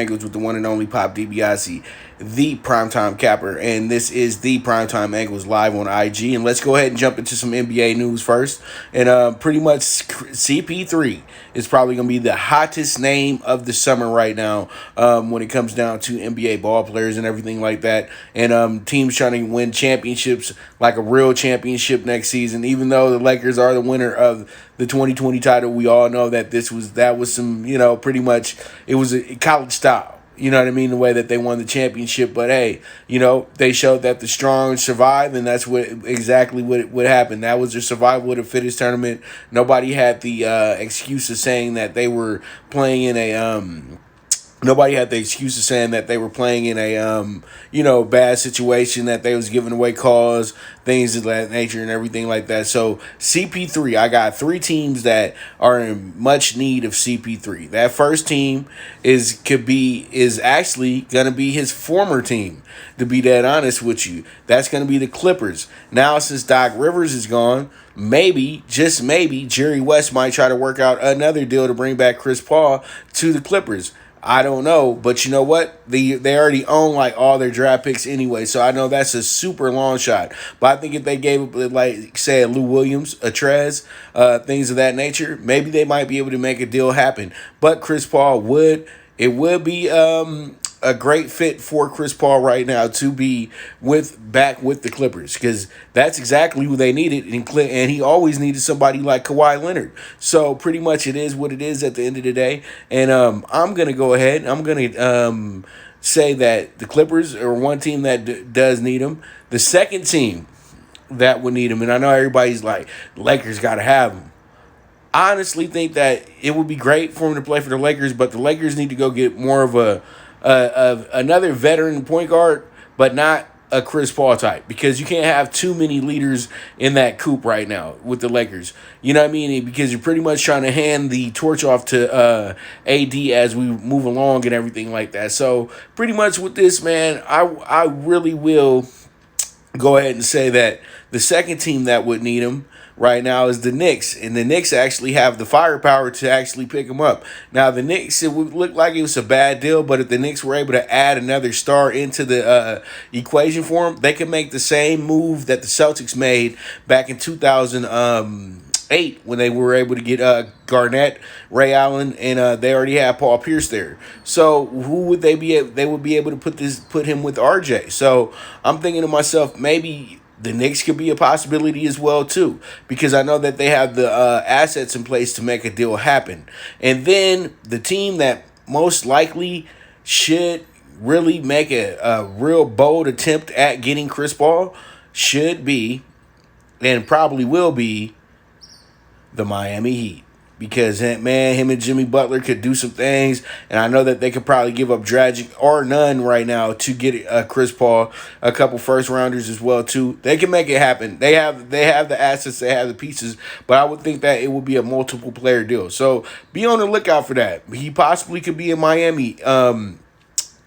Angles with the one and only Pop DiBiase, the primetime capper, and this is the Primetime Angles Live on IG. And let's go ahead and jump into some NBA news first. And pretty much CP3 is probably going to be the hottest name of the summer right now when it comes down to NBA ball players and everything like that. And teams trying to win championships, like a real championship next season. Even though the Lakers are the winner of the 2020 title, we all know that that was some, pretty much it was a college style. You know what I mean? The way that they won the championship. But hey, they showed that the strong survive, and that's exactly what happened. That was the survival of the fittest tournament. Nobody had the excuse of saying that they were playing in a Nobody had the excuse of saying that they were playing in a, bad situation, that they was giving away calls, things of that nature and everything like that. So CP3, I got three teams that are in much need of CP3. That first team is actually going to be his former team, to be dead honest with you. That's going to be the Clippers. Now, since Doc Rivers is gone, maybe, just maybe, Jerry West might try to work out another deal to bring back Chris Paul to the Clippers. I don't know, but you know what? They already own like all their draft picks anyway, so I know that's a super long shot. But I think if they gave up, like, say, a Lou Williams, a Trez, things of that nature, maybe they might be able to make a deal happen. But Chris Paul would be a great fit for Chris Paul right now to be back with the Clippers, because that's exactly who they needed, and he always needed somebody like Kawhi Leonard. So pretty much it is what it is at the end of the day. And I'm gonna go ahead. I'm gonna say that the Clippers are one team that does need him. The second team that would need him, and I know everybody's like, Lakers got to have him. I honestly think that it would be great for him to play for the Lakers, but the Lakers need to go get more of another veteran point guard, but not a Chris Paul type, because you can't have too many leaders in that coop right now with the Lakers. You know what I mean? Because you're pretty much trying to hand the torch off to AD as we move along and everything like that. So pretty much with this, man, I really will go ahead and say that the second team that would need him right now is the Knicks, and the Knicks actually have the firepower to actually pick him up. Now, the Knicks, it would look like it was a bad deal, but if the Knicks were able to add another star into the equation for him, they could make the same move that the Celtics made back in 2008 when they were able to get Garnett, Ray Allen, and they already had Paul Pierce there. So who would they be? They would be able to put him with RJ. So I'm thinking to myself, maybe the Knicks could be a possibility as well, too, because I know that they have the assets in place to make a deal happen. And then the team that most likely should really make a real bold attempt at getting Chris Paul should be, and probably will be, the Miami Heat. Because, man, him and Jimmy Butler could do some things, and I know that they could probably give up Dragic or none right now to get Chris Paul, a couple first-rounders as well, too. They can make it happen. They have the assets, they have the pieces, but I would think that it would be a multiple-player deal. So be on the lookout for that. He possibly could be in Miami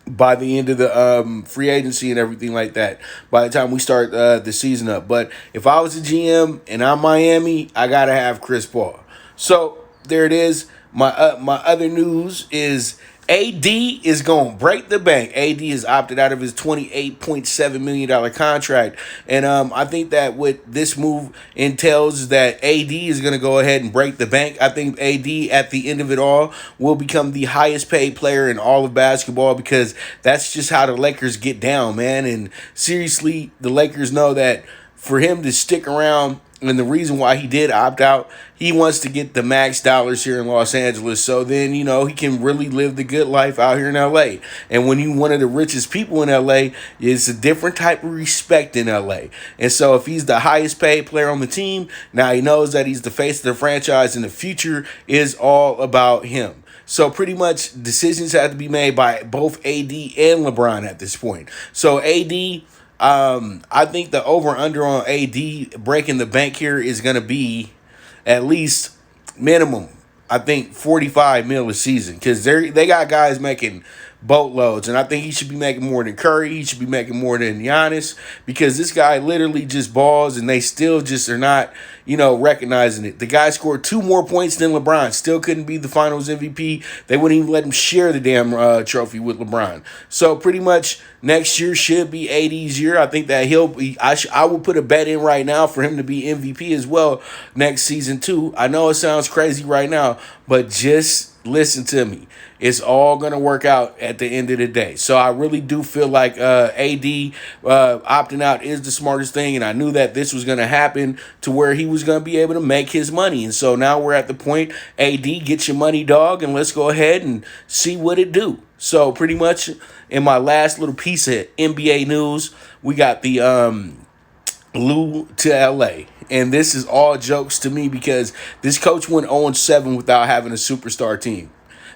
by the end of the free agency and everything like that, by the time we start the season up. But if I was a GM and I'm Miami, I got to have Chris Paul. So there it is. My other news is AD is going to break the bank. AD has opted out of his $28.7 million contract. And I think that what this move entails is that AD is going to go ahead and break the bank. I think AD, at the end of it all, will become the highest paid player in all of basketball, because that's just how the Lakers get down, man. And seriously, the Lakers know that for him to stick around, and the reason why he did opt out, he wants to get the max dollars here in Los Angeles. So then, he can really live the good life out here in L.A. And when you're one of the richest people in L.A., it's a different type of respect in L.A. And so if he's the highest paid player on the team, now he knows that he's the face of the franchise, and the future is all about him. So pretty much decisions have to be made by both AD and LeBron at this point. So AD, I think the over-under on AD breaking the bank here is going to be at least minimum, I think, $45 million a season, because they got guys making boatloads. And I think he should be making more than Curry. He should be making more than Giannis, because this guy literally just balls, and they still just are not, recognizing it. The guy scored 2 more points than LeBron. Still couldn't be the Finals MVP. They wouldn't even let him share the damn trophy with LeBron. So pretty much next year should be AD's year. I think that he'll be. I will put a bet in right now for him to be MVP as well next season too. I know it sounds crazy right now, but just listen to me. It's all going to work out at the end of the day. So I really do feel like AD opting out is the smartest thing. And I knew that this was going to happen to where he was going to be able to make his money. And so now we're at the point, AD, get your money, dog, and let's go ahead and see what it do. So pretty much in my last little piece of NBA news, we got the Lou to LA. And this is all jokes to me, because this coach went 0-7 without having a superstar team.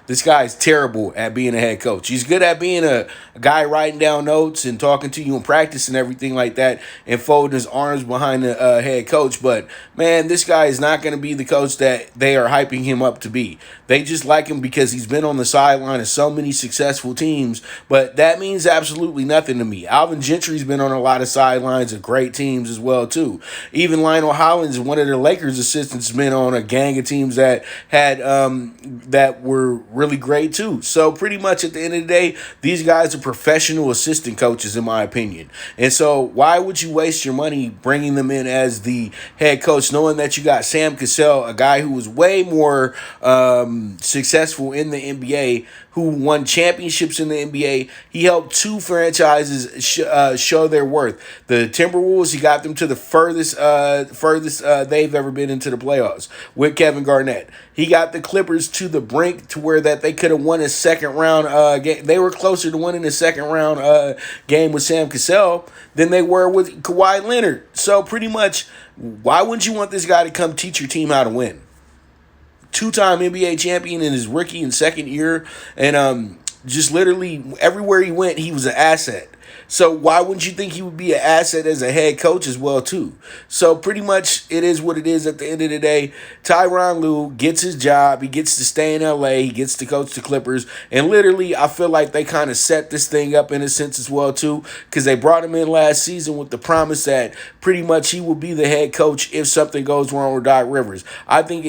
This guy is terrible at being a head coach. He's good at being a guy writing down notes and talking to you in practice and everything like that, and folding his arms behind the head coach. But, man, this guy is not going to be the coach that they are hyping him up to be. They just like him because he's been on the sideline of so many successful teams, but that means absolutely nothing to me. Alvin Gentry's been on a lot of sidelines of great teams as well, too. Even Lionel Hollins, one of the Lakers' assistants, has been on a gang of teams that had that were really great too. So pretty much at the end of the day, these guys are professional assistant coaches, in my opinion. And so why would you waste your money bringing them in as the head coach, knowing that you got Sam Cassell, a guy who was way more successful in the NBA, who won championships in the NBA. He helped 2 franchises show their worth. The Timberwolves, he got them to the furthest they've ever been into the playoffs with Kevin Garnett. He got the Clippers to the brink to where that they could have won a second round game. They were closer to winning the second round game with Sam Cassell than they were with Kawhi Leonard. So pretty much, why wouldn't you want this guy to come teach your team how to win? 2-time NBA champion in his rookie and second year, and just literally everywhere he went, he was an asset. So why wouldn't you think he would be an asset as a head coach as well, too? So pretty much it is what it is at the end of the day. Tyronn Lue gets his job. He gets to stay in L.A. He gets to coach the Clippers. And literally, I feel like they kind of set this thing up in a sense as well, too, because they brought him in last season with the promise that pretty much he will be the head coach if something goes wrong with Doc Rivers. I think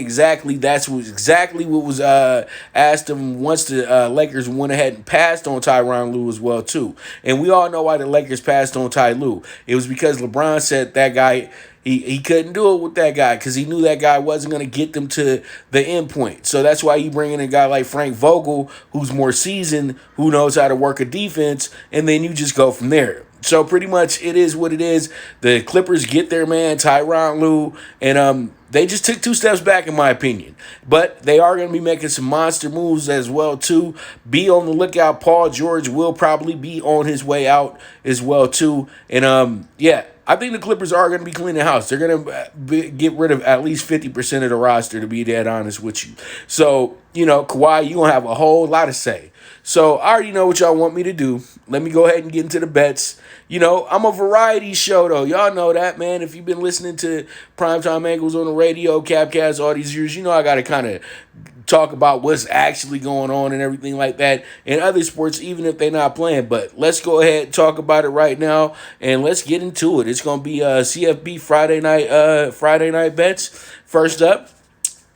that's exactly what was asked of him once the Lakers went ahead and passed on Tyronn Lue as well, too. And we all know why the Lakers passed on Ty Lue. It was because LeBron said that guy, he couldn't do it with that guy because he knew that guy wasn't going to get them to the end point. So that's why you bring in a guy like Frank Vogel, who's more seasoned, who knows how to work a defense, and then you just go from there. So pretty much it is what it is. The Clippers get their man, Tyronn Lue, and they just took 2 steps back, in my opinion. But they are going to be making some monster moves as well, too. Be on the lookout. Paul George will probably be on his way out as well, too. And, yeah, I think the Clippers are going to be cleaning house. They're going to get rid of at least 50% of the roster, to be dead honest with you. So, Kawhi, you're going to have a whole lot to say. So I already know what y'all want me to do. Let me go ahead and get into the bets. I'm a variety show, though. Y'all know that, man. If you've been listening to Primetime Angles on the radio, Capcast, all these years, I got to kind of talk about what's actually going on and everything like that in other sports, even if they're not playing. But let's go ahead and talk about it right now, and let's get into it. It's going to be CFB Friday night bets. First up,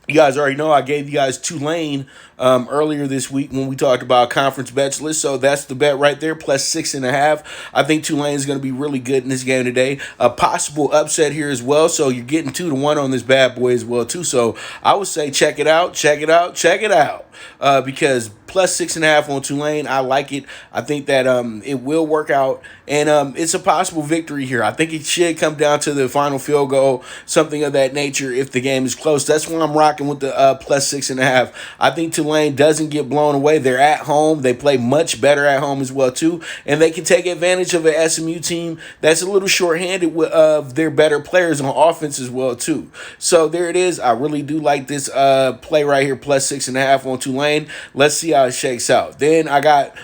you guys already know I gave you guys Tulane earlier this week when we talked about conference bets list. So that's the bet right there, plus 6.5. I think Tulane is going to be really good in this game today. A possible upset here as well. So you're getting 2-1 on this bad boy as well, too. So I would say check it out. Because plus 6.5 on Tulane, I like it. I think that it will work out, and it's a possible victory here. I think it should come down to the final field goal, something of that nature, if the game is close. That's why I'm rocking with the plus 6.5. I think Tulane doesn't get blown away. They're at home. They play much better at home as well, too, and they can take advantage of an SMU team that's a little shorthanded of their better players on offense as well, too. So there it is. I really do like this play right here, plus 6.5 on Tulane. Let's see how it shakes out. Then I got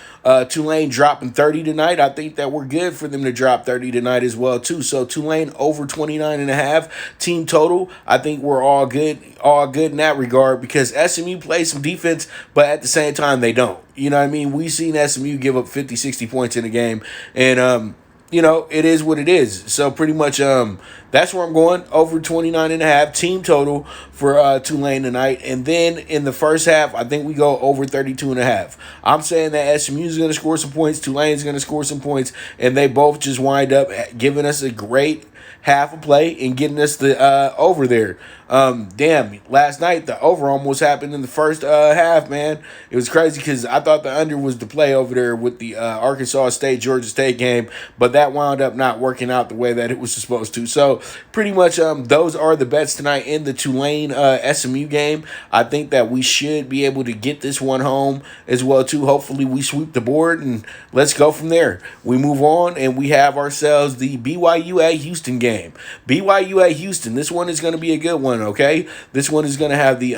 Tulane dropping 30 tonight. I think that we're good for them to drop 30 tonight as well too. So Tulane over 29.5 team total. I think we're all good in that regard because SMU plays some defense, but at the same time they don't. You know what I mean? We've seen SMU give up 50, 60 points in a game, and it is what it is. So pretty much that's where I'm going, over 29.5 team total for Tulane tonight. And then in the first half, I think we go over 32.5. I'm saying that SMU is going to score some points, Tulane is going to score some points, and they both just wind up giving us a great half a play and getting us the over there. Last night the over almost happened in the first half, man. It was crazy because I thought the under was the play over there with the Arkansas State Georgia State game, but that wound up not working out the way that it was supposed to. So pretty much those are the bets tonight in the Tulane SMU game. I think that we should be able to get this one home as well too. Hopefully we sweep the board and let's go from there. We move on and we have ourselves the BYU at Houston game. BYU at Houston. This one is going to be a good one. Okay, this one is going to have the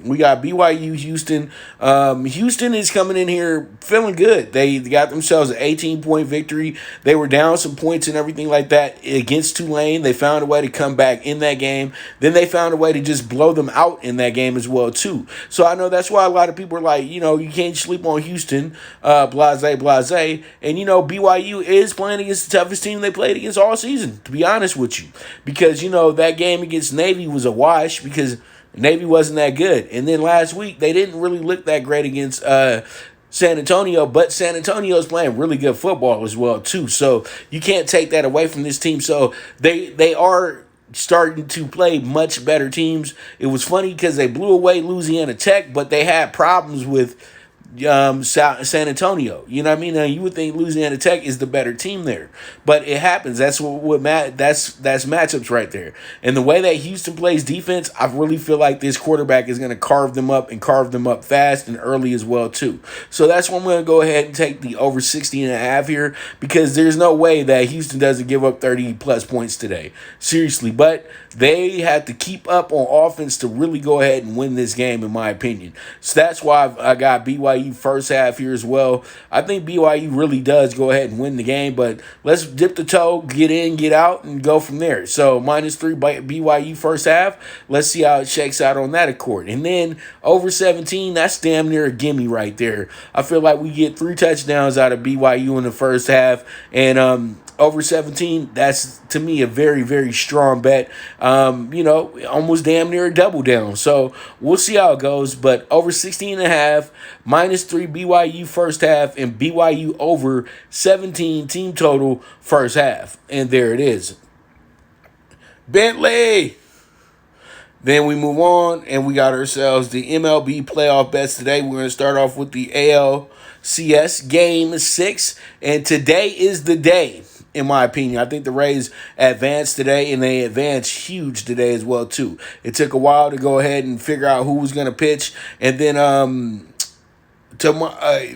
we got BYU Houston. Houston is coming in here feeling good. They got themselves an 18-point victory. They were down some points and everything like that against Tulane. They found a way to come back in that game. Then they found a way to just blow them out in that game as well too. So I know that's why a lot of people are like, you can't sleep on Houston, blase. And BYU is playing against the toughest team they played against all season, to be honest with you, because that game against Navy was a wash because Navy wasn't that good. And then last week, they didn't really look that great against San Antonio, but San Antonio's playing really good football as well, too. So you can't take that away from this team. So they are starting to play much better teams. It was funny because they blew away Louisiana Tech, but they had problems with San Antonio. You know what I mean? Now, you would think Louisiana Tech is the better team there, but it happens. That's that's matchups right there. And the way that Houston plays defense, I really feel like this quarterback is going to carve them up and carve them up fast and early as well too. So that's why I'm going to go ahead and take the over 60.5 here, because there's no way that Houston doesn't give up 30 plus points today. Seriously, but they have to keep up on offense to really go ahead and win this game, in my opinion. So that's why I got BYU first half here as well. I think BYU really does go ahead and win the game, but let's dip the toe, get in, get out, and go from there. So -3 by BYU first half. Let's see how it shakes out on that accord. And then over 17, that's damn near a gimme right there. I feel like we get 3 touchdowns out of BYU in the first half, and over 17, that's, to me, a very, very strong bet. Almost damn near a double down. So we'll see how it goes. But over 16.5, -3 BYU first half, and BYU over 17 team total first half. And there it is. Bentley. Then we move on, and we got ourselves the MLB playoff bets today. We're going to start off with the ALCS Game 6, and today is the day. In my opinion, I think the Rays advanced today, and they advanced huge today as well too. It took a while to go ahead and figure out who was going to pitch, and then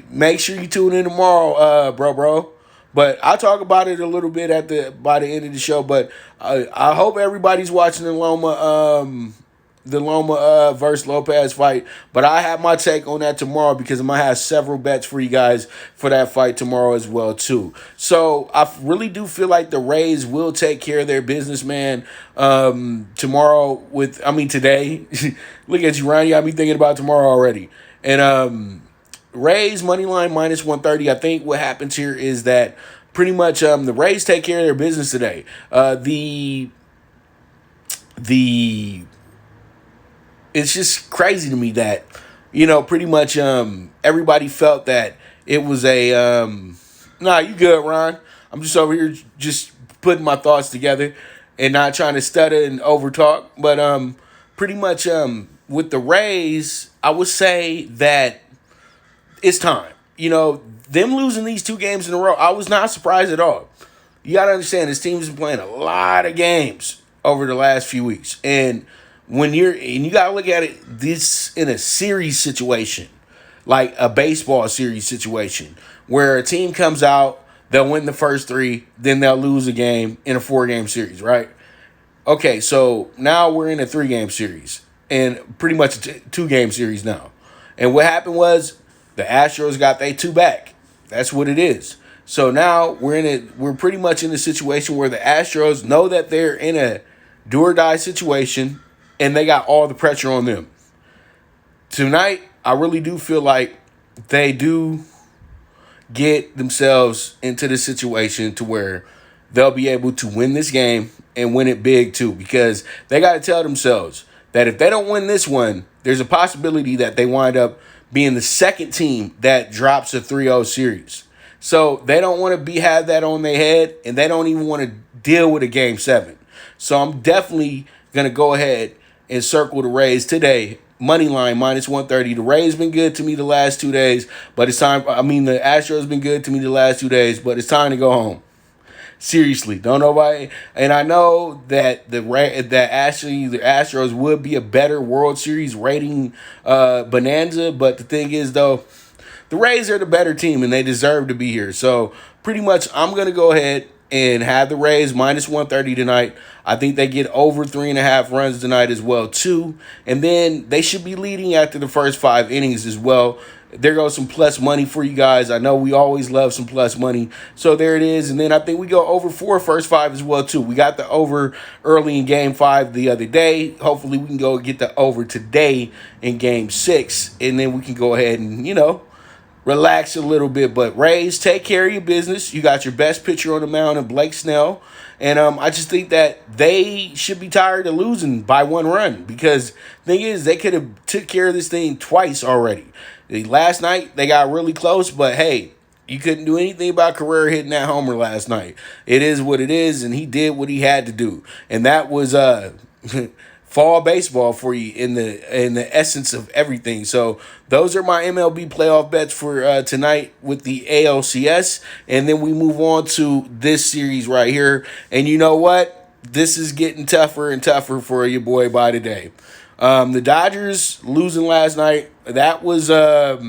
make sure you tune in tomorrow, bro. But I'll talk about it a little bit by the end of the show. But I hope everybody's watching the Loma versus Lopez fight. But I have my take on that tomorrow, because I'm going to have several bets for you guys for that fight tomorrow as well too. So I really do feel like the Rays will take care of their business, man, tomorrow today. Look at you, Ryan. You got me thinking about tomorrow already. And Rays money line -130. I think what happens here is that pretty much the Rays take care of their business today. It's just crazy to me that, pretty much everybody felt that it was a nah, you good, Ron. I'm just over here just putting my thoughts together and not trying to stutter and overtalk. But pretty much with the Rays, I would say that it's time. Them losing these 2 games in a row, I was not surprised at all. You got to understand, this team's been playing a lot of games over the last few weeks. And you got to look at it this in a series situation, like a baseball series situation, where a team comes out, they'll win the first 3, then they'll lose a game in a 4-game series, right? Okay, so now we're in a 3-game series, and pretty much a 2-game series now. And what happened was the Astros got their 2 back. That's what it is. So now we're pretty much in a situation where the Astros know that they're in a do or die situation, and they got all the pressure on them. Tonight, I really do feel like they do get themselves into the situation to where they'll be able to win this game and win it big too, because they got to tell themselves that if they don't win this one, there's a possibility that they wind up being the second team that drops a 3-0 series. So they don't want to have that on their head, and they don't even want to deal with a game 7. So I'm definitely going to go ahead and circle the Rays today. Money line -130. The Rays been good to me the last 2 days, but it's time. I mean, the Astros been good to me the last 2 days, but it's time to go home. Seriously, don't nobody. And I know that actually the Astros would be a better World Series rating bonanza, but the thing is though, the Rays are the better team and they deserve to be here. So pretty much, I'm gonna go ahead and have the Rays -130 tonight. I think they get over 3.5 runs tonight as well too, and then they should be leading after the first 5 innings as well. There goes some plus money for you guys. I know we always love some plus money. So there it is. And then I think we go over 4 first 5 as well, too. We got the over early in Game 5 the other day. Hopefully we can go get the over today in Game 6. And then we can go ahead and, relax a little bit. But Rays, take care of your business. You got your best pitcher on the mound in Blake Snell. And I just think that they should be tired of losing by 1 run. Because the thing is, they could have took care of this thing twice already. Last night, they got really close, but hey, you couldn't do anything about Carrera hitting that homer last night. It is what it is, and he did what he had to do. And that was fall baseball for you in the essence of everything. So those are my MLB playoff bets for tonight with the ALCS. And then we move on to this series right here. And you know what? This is getting tougher and tougher for your boy by the day. The Dodgers losing last night, that was a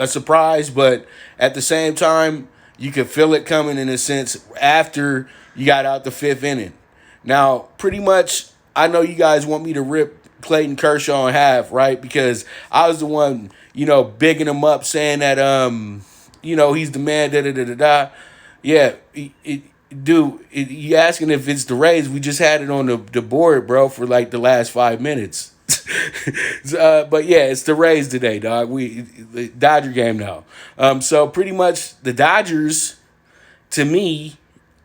surprise, but at the same time, you could feel it coming in a sense after you got out the 5th inning. Now, pretty much, I know you guys want me to rip Clayton Kershaw in half, right? Because I was the one, bigging him up, saying that, he's the man, da-da-da-da-da. Yeah, you asking if it's the Rays, we just had it on the board, bro, for like the last 5 minutes. But yeah, it's the Rays today, dog. The Dodger game now. So pretty much the Dodgers, to me,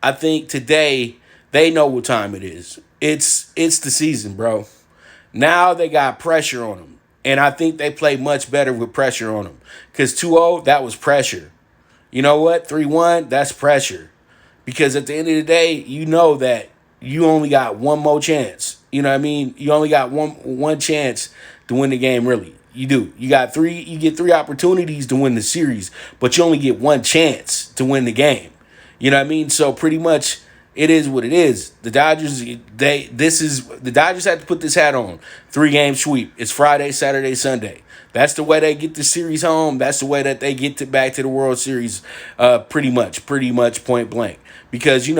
I think today they know what time it is. It's the season, bro. Now they got pressure on them, and I think they play much better with pressure on them. Because 2-0, that was pressure. You know what? 3-1, that's pressure. Because at the end of the day, you know that you only got one more chance. You know what I mean? You only got one chance to win the game, really. You do. You get 3 opportunities to win the series, but you only get one chance to win the game. You know what I mean? So pretty much it is what it is. The Dodgers, the Dodgers had to put this hat on. 3-game sweep. It's Friday, Saturday, Sunday. That's the way they get the series home. That's the way that they get back to the World Series, pretty much point blank. Because,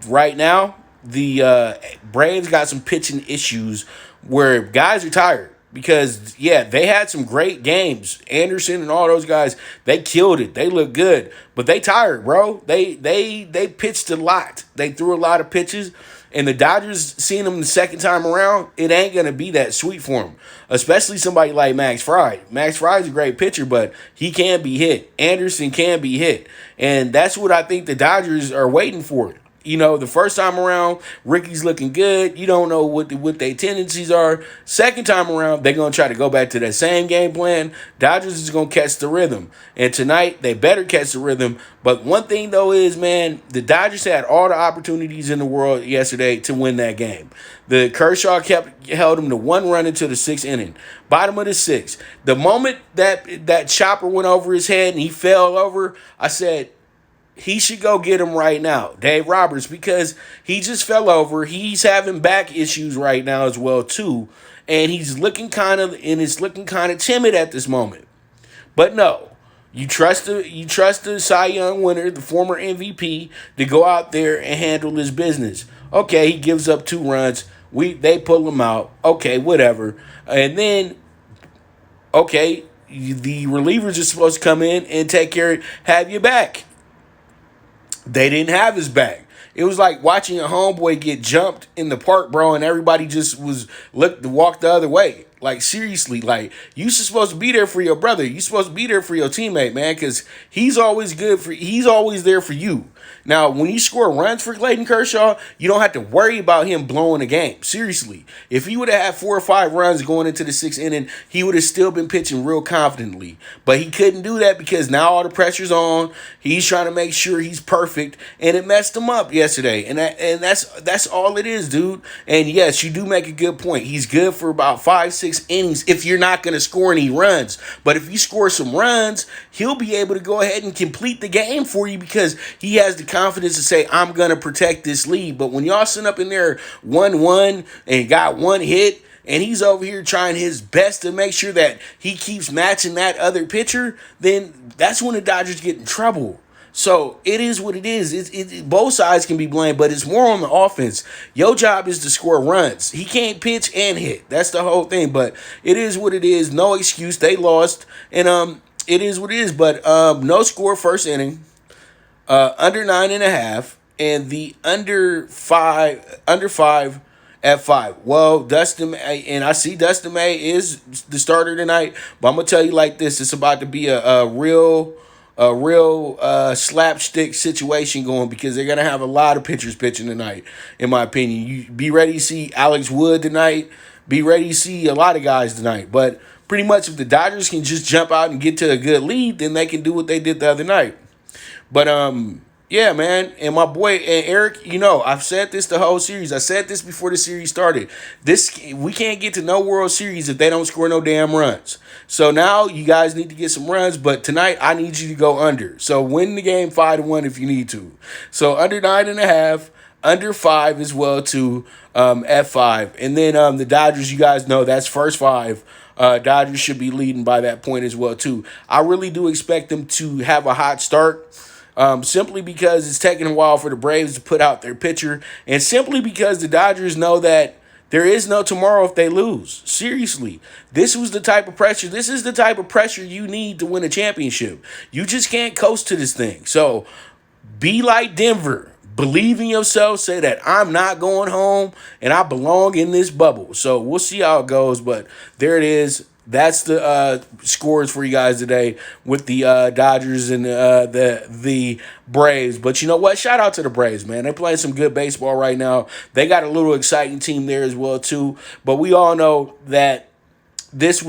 right now, the Braves got some pitching issues where guys are tired. Because, yeah, they had some great games. Anderson and all those guys, they killed it. They look good. But they tired, bro. They pitched a lot. They threw a lot of pitches. And the Dodgers, seeing them the second time around, it ain't going to be that sweet for them. Especially somebody like Max Fried. Max Fried's a great pitcher, but he can be hit. Anderson can be hit. And that's what I think the Dodgers are waiting for. The first time around, Ricky's looking good. You don't know what their tendencies are. Second time around, they're going to try to go back to that same game plan. Dodgers is going to catch the rhythm. And tonight, they better catch the rhythm. But one thing, though, is, man, the Dodgers had all the opportunities in the world yesterday to win that game. The Kershaw held him to 1 run into the 6th inning. Bottom of the 6th. The moment that chopper went over his head and he fell over, I said, he should go get him right now, Dave Roberts, because he just fell over. He's having back issues right now as well, too. And it's looking kind of timid at this moment. But no, you trust the Cy Young winner, the former MVP, to go out there and handle his business. Okay, he gives up 2 runs. They pull him out. Okay, whatever. And then, okay, the relievers are supposed to come in and take care of, have your back. They didn't have his back. It was like watching a homeboy get jumped in the park, bro, and everybody just walked the other way. Like seriously, like you supposed to be there for your brother. You supposed to be there for your teammate, man, because he's always there for you. Now, when you score runs for Clayton Kershaw, you don't have to worry about him blowing the game. Seriously. If he would have had 4 or 5 runs going into the 6th inning, he would have still been pitching real confidently. But he couldn't do that because now all the pressure's on. He's trying to make sure he's perfect, and it messed him up yesterday. And that's all it is, dude. And yes, you do make a good point. He's good for about 5, 6 innings if you're not going to score any runs. But if you score some runs, he'll be able to go ahead and complete the game for you because he has the confidence to say, I'm going to protect this lead. But when y'all sitting up in there 1-1 and got 1 hit, and he's over here trying his best to make sure that he keeps matching that other pitcher, then that's when the Dodgers get in trouble. So it is what it is. Both sides can be blamed, but it's more on the offense. Your job is to score runs. He can't pitch and hit. That's the whole thing. But it is what it is. No excuse. They lost, and it is what it is. But no score first inning. Under 9.5, and the under five at 5. Well, Dustin, and I see Dustin May is the starter tonight, but I'm gonna tell you like this: it's about to be a real slapstick situation going because they're gonna have a lot of pitchers pitching tonight. In my opinion, you be ready to see Alex Wood tonight. Be ready to see a lot of guys tonight, but pretty much if the Dodgers can just jump out and get to a good lead, then they can do what they did the other night. But yeah, man, and my boy and Eric, I've said this the whole series. I said this before the series started. We can't get to no World Series if they don't score no damn runs. So now you guys need to get some runs, but tonight I need you to go under. So win the game 5-1 if you need to. So under 9.5, under 5 as well too, at 5. And then the Dodgers, you guys know that's first 5. Dodgers should be leading by that point as well too. I really do expect them to have a hot start. Simply because it's taking a while for the Braves to put out their pitcher, and simply because the Dodgers know that there is no tomorrow if they lose. Seriously, this is the type of pressure you need to win a championship. You just can't coast to this thing. So be like Denver. Believe in yourself. Say that I'm not going home and I belong in this bubble. So we'll see how it goes, but there it is. That's the scores for you guys today with the Dodgers and the Braves. But you know what? Shout out to the Braves, man. They're playing some good baseball right now. They got a little exciting team there as well too. But we all know that this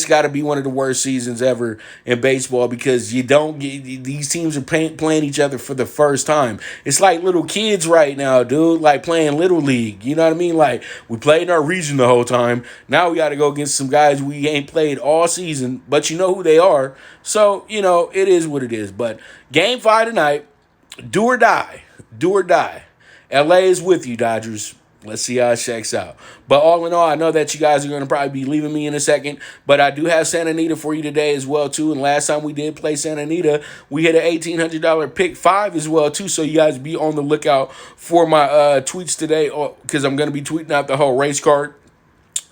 got to be one of the worst seasons ever in baseball because these teams are playing each other for the first time. It's like little kids right now, dude, like playing Little League. You know what I mean? Like we played in our region the whole time. Now we got to go against some guys we ain't played all season, but you know who they are. So, it is what it is. But game 5 tonight, do or die. Do or die. LA is with you, Dodgers. Let's see how it checks out. But all in all, I know that you guys are going to probably be leaving me in a second. But I do have Santa Anita for you today as well, too. And last time we did play Santa Anita, we hit an $1,800 pick 5 as well, too. So you guys be on the lookout for my tweets today because I'm going to be tweeting out the whole race card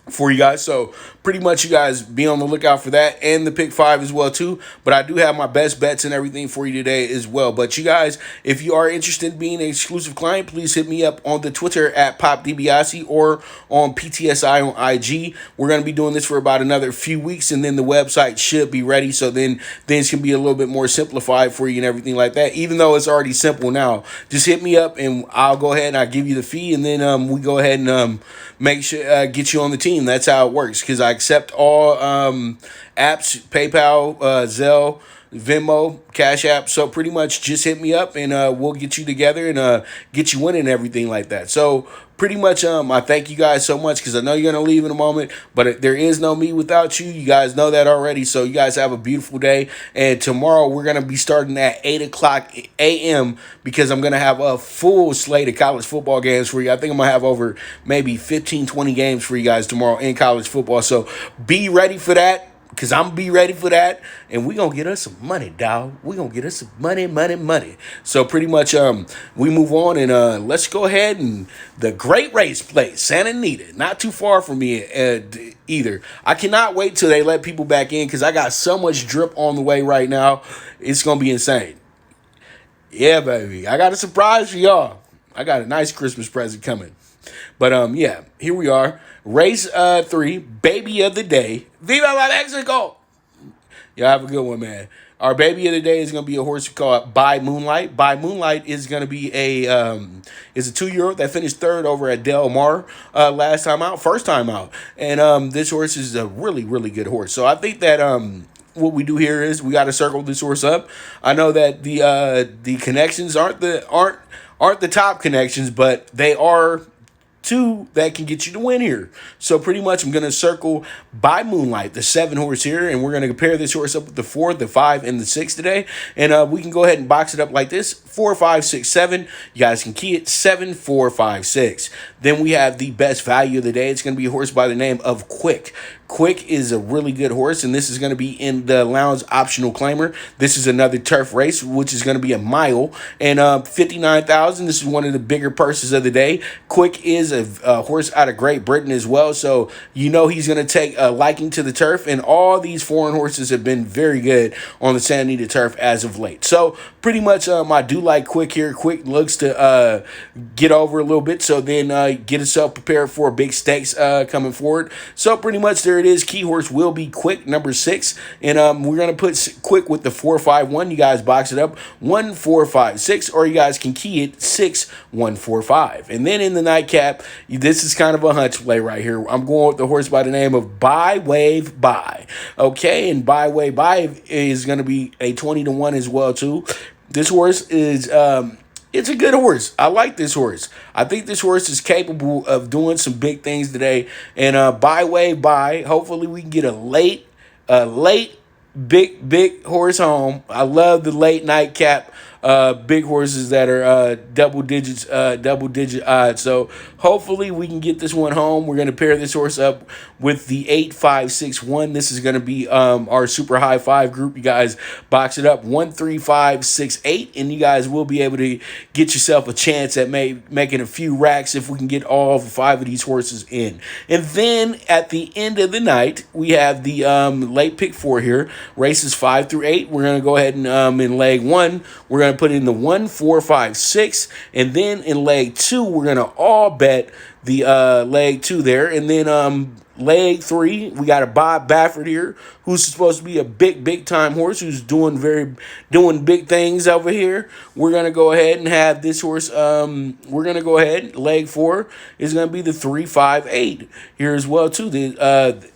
for you guys. So pretty much you guys be on the lookout for that and the pick 5 as well too. But I do have my best bets and everything for you today as well. But you guys, if you are interested in being an exclusive client, please hit me up on the Twitter at PopDiBiase or on PTSI on IG. We're going to be doing this for about another few weeks and then the website should be ready. So then things can be a little bit more simplified for you and everything like that. Even though it's already simple now, just hit me up and I'll go ahead and I'll give you the fee. And then we go ahead and make sure get you on the team. That's how it works because I accept all apps, PayPal, Zelle, Venmo, Cash App. So pretty much just hit me up and we'll get you together and get you winning and everything like that. So pretty much I thank you guys so much because I know you're going to leave in a moment, but there is no me without you. You guys know that already. So you guys have a beautiful day. And tomorrow we're going to be starting at 8 o'clock a.m. because I'm going to have a full slate of college football games for you. I think I'm going to have over maybe 15, 20 games for you guys tomorrow in college football. So be ready for that. Because I'm going to be ready for that. And we're going to get us some money, dawg. We're going to get us some money. So pretty much we move on. And let's go ahead and the great race place, Santa Anita. Not too far from me either. I cannot wait till they let people back in. Because I got so much drip on the way right now. It's going to be insane. Yeah, baby. I got a surprise for y'all. I got a nice Christmas present coming. But yeah, here we are. Race 3, baby of the day. Viva la Mexico! Y'all have a good one, man. Our baby of the day is gonna be a horse called By Moonlight. By Moonlight is gonna be a 2-year-old that finished third over at Del Mar last time out, first time out, and this horse is a really good horse. So I think that what we do here is we got to circle this horse up. I know that the connections aren't the top connections, but they are two that can get you to win here. So pretty much I'm going to circle By Moonlight, the 7 horse here, and we're going to compare this horse up with the 4, the 5, and the 6 today. And we can go ahead and box it up like this: 4, 5, 6, 7. You guys can key it 7, 4, 5, 6. Then we have the best value of the day. It's going to be a horse by the name of Quick. Quick is a really good horse, and this is going to be in the Lounge Optional Claimer. This is another turf race, which is going to be a mile, and 59,000. This is one of the bigger purses of the day. Quick is a horse out of Great Britain as well, so you know he's going to take a liking to the turf, and all these foreign horses have been very good on the Santa Anita turf as of late. So pretty much I do like Quick here. Quick looks to get over a little bit, so then get himself prepared for big stakes coming forward. So pretty much there it is. Key horse will be Quick, number 6, and we're gonna put Quick with the 4, 5, 1. You guys box it up 1, 4, 5, 6, or you guys can key it 6, 1, 4, 5. And then in the nightcap, this is kind of a hunch play right here. I'm going with the horse by the name of By Wave By. Okay, and By Wave By is gonna be a 20-1 as well too. This horse is it's a good horse. I like this horse. I think this horse is capable of doing some big things today. And By Wave By, hopefully we can get a late big horse home. I love the late nightcap big horses that are double digit odds. So hopefully we can get this one home. We're going to pair this horse up with the 8, 5, 6, 1. This is going to be our super high 5 group. You guys box it up 1, 3, 5, 6, 8, and you guys will be able to get yourself a chance at making a few racks if we can get all 5 of these horses in. And then at the end of the night, we have the late pick 4 here, races 5 through 8. We're going to go ahead and in leg 1, we're going to put in the 1, 4, 5, 6, and then in leg 2 we're going to all bet the leg 2 there, and then leg 3 we got a Bob Baffert here, who's supposed to be a big time horse who's doing big things over here. We're gonna go ahead and have this horse. We're gonna go ahead. Leg 4 is gonna be the 3, 5, 8 here as well too.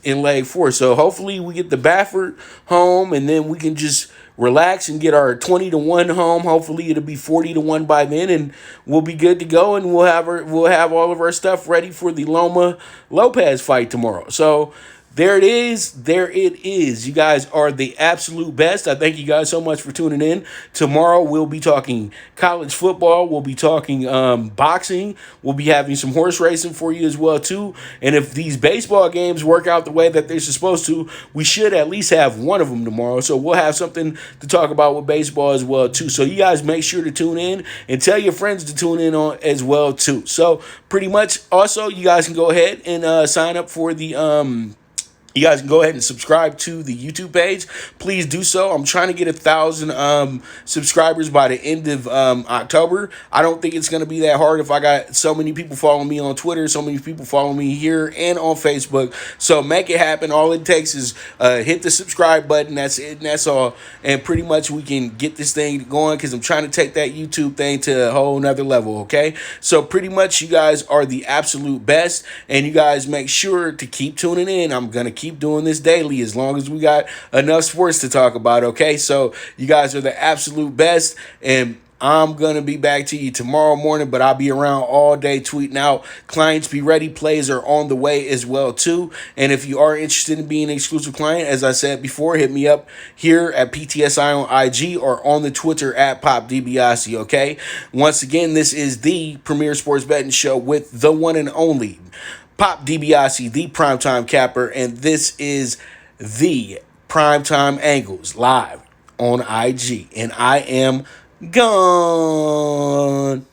In leg 4, so hopefully we get the Baffert home, and then we can just relax and get our 20-1 home. Hopefully it'll be 40-1 by then, and we'll be good to go, and we'll have all of our stuff ready for the Loma Lopez fight tomorrow. So there it is. There it is. You guys are the absolute best. I thank you guys so much for tuning in. Tomorrow we'll be talking college football. We'll be talking boxing. We'll be having some horse racing for you as well too. And if these baseball games work out the way that they're supposed to, we should at least have one of them tomorrow. So we'll have something to talk about with baseball as well too. So you guys make sure to tune in and tell your friends to tune in on as well too. So pretty much also you guys can go ahead and sign up for the you guys can go ahead and subscribe to the YouTube page. Please do so. I'm trying to get 1,000 subscribers by the end of October. I don't think it's going to be that hard if I got so many people following me on Twitter, so many people following me here and on Facebook. So make it happen. All it takes is hit the subscribe button. That's it, and that's all. And pretty much we can get this thing going, because I'm trying to take that YouTube thing to a whole nother level, okay? So pretty much you guys are the absolute best, and you guys make sure to keep tuning in. I'm going to keep doing this daily as long as we got enough sports to talk about, okay? So you guys are the absolute best, and I'm going to be back to you tomorrow morning, but I'll be around all day tweeting out. Clients be ready. Plays are on the way as well too. And if you are interested in being an exclusive client, as I said before, hit me up here at PTSI on IG or on the Twitter at PopDiBiase, okay? Once again, this is the premier sports betting show with the one and only Pop DiBiase, the primetime capper, and this is the Primetime Angles live on IG, and I am gone.